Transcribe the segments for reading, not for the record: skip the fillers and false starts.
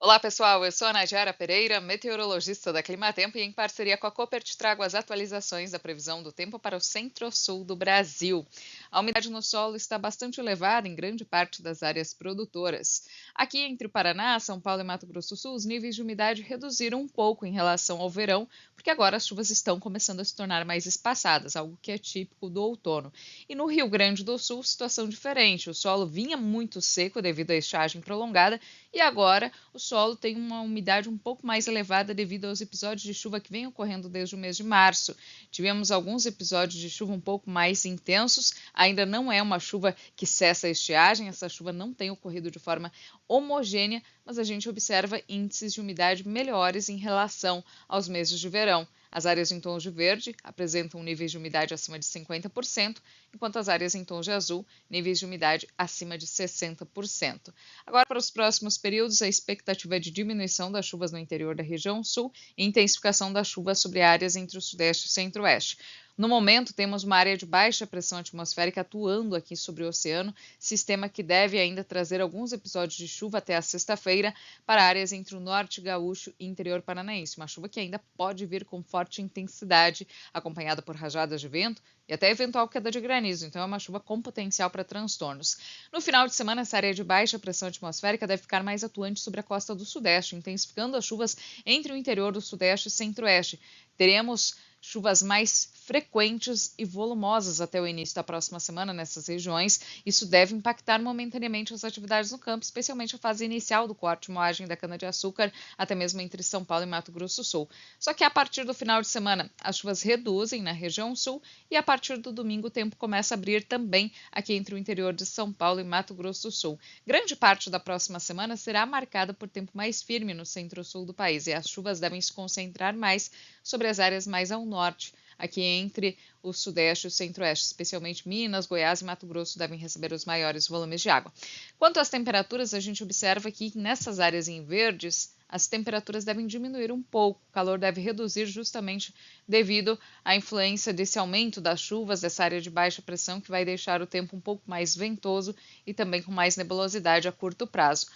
Olá, pessoal. Eu sou a Nadiara Pereira, meteorologista da Climatempo, e em parceria com a Cooper te trago as atualizações da previsão do tempo para o centro-sul do Brasil. A umidade no solo está bastante elevada em grande parte das áreas produtoras. Aqui entre o Paraná, São Paulo e Mato Grosso do Sul, os níveis de umidade reduziram um pouco em relação ao verão, porque agora as chuvas estão começando a se tornar mais espaçadas, algo que é típico do outono. E no Rio Grande do Sul, situação diferente. O solo vinha muito seco devido à estiagem prolongada e agora o solo tem uma umidade um pouco mais elevada devido aos episódios de chuva que vêm ocorrendo desde o mês de março. Tivemos alguns episódios de chuva um pouco mais intensos, ainda não é uma chuva que cessa a estiagem, essa chuva não tem ocorrido de forma homogênea, mas a gente observa índices de umidade melhores em relação aos meses de verão. As áreas em tons de verde apresentam níveis de umidade acima de 50%, enquanto as áreas em tons de azul, níveis de umidade acima de 60%. Agora, para os próximos períodos, a expectativa é de diminuição das chuvas no interior da região sul e intensificação das chuvas sobre áreas entre o sudeste e centro-oeste. No momento, temos uma área de baixa pressão atmosférica atuando aqui sobre o oceano, sistema que deve ainda trazer alguns episódios de chuva até a sexta-feira para áreas entre o norte gaúcho e interior paranaense. Uma chuva que ainda pode vir com forte intensidade, acompanhada por rajadas de vento e até eventual queda de granizo. Então, é uma chuva com potencial para transtornos. No final de semana, essa área de baixa pressão atmosférica deve ficar mais atuante sobre a costa do sudeste, intensificando as chuvas entre o interior do sudeste e centro-oeste. Teremos chuvas mais frequentes e volumosas até o início da próxima semana nessas regiões. Isso deve impactar momentaneamente as atividades no campo, especialmente a fase inicial do corte e moagem da cana-de-açúcar, até mesmo entre São Paulo e Mato Grosso do Sul. Só que a partir do final de semana, as chuvas reduzem na região sul e a partir do domingo o tempo começa a abrir também aqui entre o interior de São Paulo e Mato Grosso do Sul. Grande parte da próxima semana será marcada por tempo mais firme no centro-sul do país e as chuvas devem se concentrar mais sobre as áreas mais ao norte, aqui entre o sudeste e o centro-oeste, especialmente Minas, Goiás e Mato Grosso devem receber os maiores volumes de água. Quanto às temperaturas, a gente observa que nessas áreas em verdes, as temperaturas devem diminuir um pouco, o calor deve reduzir justamente devido à influência desse aumento das chuvas, dessa área de baixa pressão, que vai deixar o tempo um pouco mais ventoso e também com mais nebulosidade a curto prazo.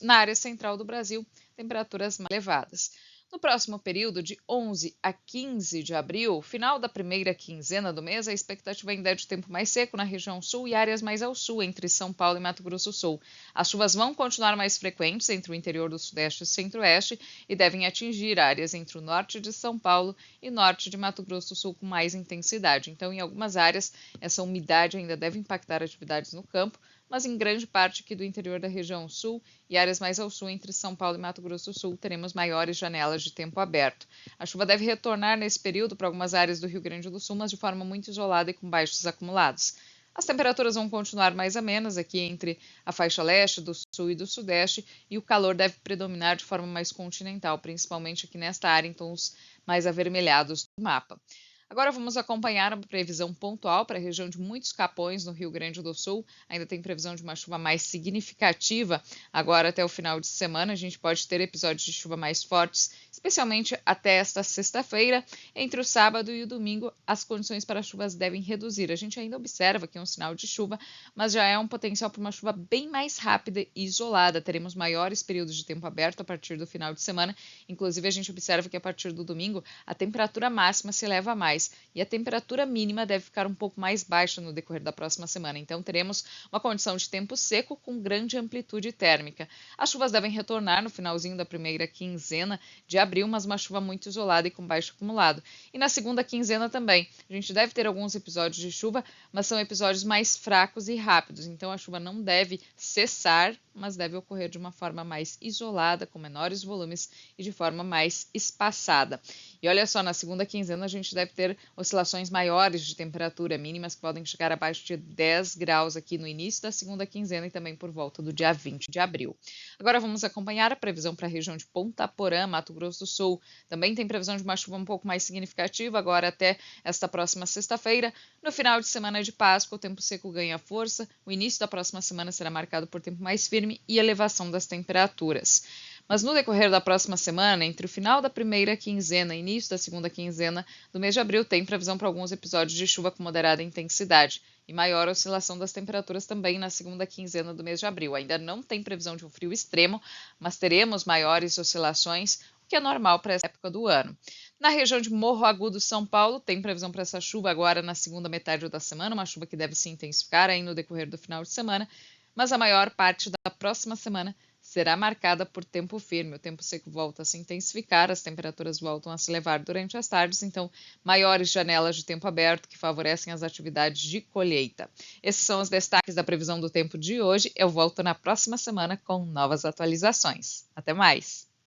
Na área central do Brasil, temperaturas mais elevadas. No próximo período, de 11 a 15 de abril, final da primeira quinzena do mês, a expectativa ainda é de tempo mais seco na região sul e áreas mais ao sul, entre São Paulo e Mato Grosso do Sul. As chuvas vão continuar mais frequentes entre o interior do sudeste e centro-oeste e devem atingir áreas entre o norte de São Paulo e norte de Mato Grosso do Sul com mais intensidade. Então, em algumas áreas, essa umidade ainda deve impactar atividades no campo, mas em grande parte aqui do interior da região sul e áreas mais ao sul, entre São Paulo e Mato Grosso do Sul, teremos maiores janelas de tempo aberto. A chuva deve retornar nesse período para algumas áreas do Rio Grande do Sul, mas de forma muito isolada e com baixos acumulados. As temperaturas vão continuar mais amenas aqui entre a faixa leste, do sul e do sudeste, e o calor deve predominar de forma mais continental, principalmente aqui nesta área, em tons mais avermelhados do mapa. Agora vamos acompanhar a previsão pontual para a região de Muitos Capões, no Rio Grande do Sul. Ainda tem previsão de uma chuva mais significativa. Agora, até o final de semana, a gente pode ter episódios de chuva mais fortes, especialmente até esta sexta-feira. Entre o sábado e o domingo, as condições para chuvas devem reduzir. A gente ainda observa aqui um sinal de chuva, mas já é um potencial para uma chuva bem mais rápida e isolada. Teremos maiores períodos de tempo aberto a partir do final de semana. Inclusive, a gente observa que a partir do domingo, a temperatura máxima se eleva mais e a temperatura mínima deve ficar um pouco mais baixa no decorrer da próxima semana. Então, teremos uma condição de tempo seco com grande amplitude térmica. As chuvas devem retornar no finalzinho da primeira quinzena de abril, mas uma chuva muito isolada e com baixo acumulado. E na segunda quinzena também. A gente deve ter alguns episódios de chuva, mas são episódios mais fracos e rápidos. Então, a chuva não deve cessar, mas deve ocorrer de uma forma mais isolada, com menores volumes e de forma mais espaçada. E olha só, na segunda quinzena a gente deve ter oscilações maiores de temperatura, mínimas que podem chegar abaixo de 10 graus aqui no início da segunda quinzena e também por volta do dia 20 de abril. Agora vamos acompanhar a previsão para a região de Ponta Porã, Mato Grosso do Sul. Também tem previsão de uma chuva um pouco mais significativa agora até esta próxima sexta-feira. No final de semana de Páscoa, o tempo seco ganha força. O início da próxima semana será marcado por tempo mais firme e elevação das temperaturas. Mas no decorrer da próxima semana, entre o final da primeira quinzena e início da segunda quinzena do mês de abril, tem previsão para alguns episódios de chuva com moderada intensidade e maior oscilação das temperaturas também na segunda quinzena do mês de abril. Ainda não tem previsão de um frio extremo, mas teremos maiores oscilações, o que é normal para essa época do ano. Na região de Morro Agudo, São Paulo, tem previsão para essa chuva agora na segunda metade da semana, uma chuva que deve se intensificar aí no decorrer do final de semana, mas a maior parte da próxima semana será marcada por tempo firme. O tempo seco volta a se intensificar, as temperaturas voltam a se elevar durante as tardes, então maiores janelas de tempo aberto que favorecem as atividades de colheita. Esses são os destaques da previsão do tempo de hoje. Eu volto na próxima semana com novas atualizações. Até mais!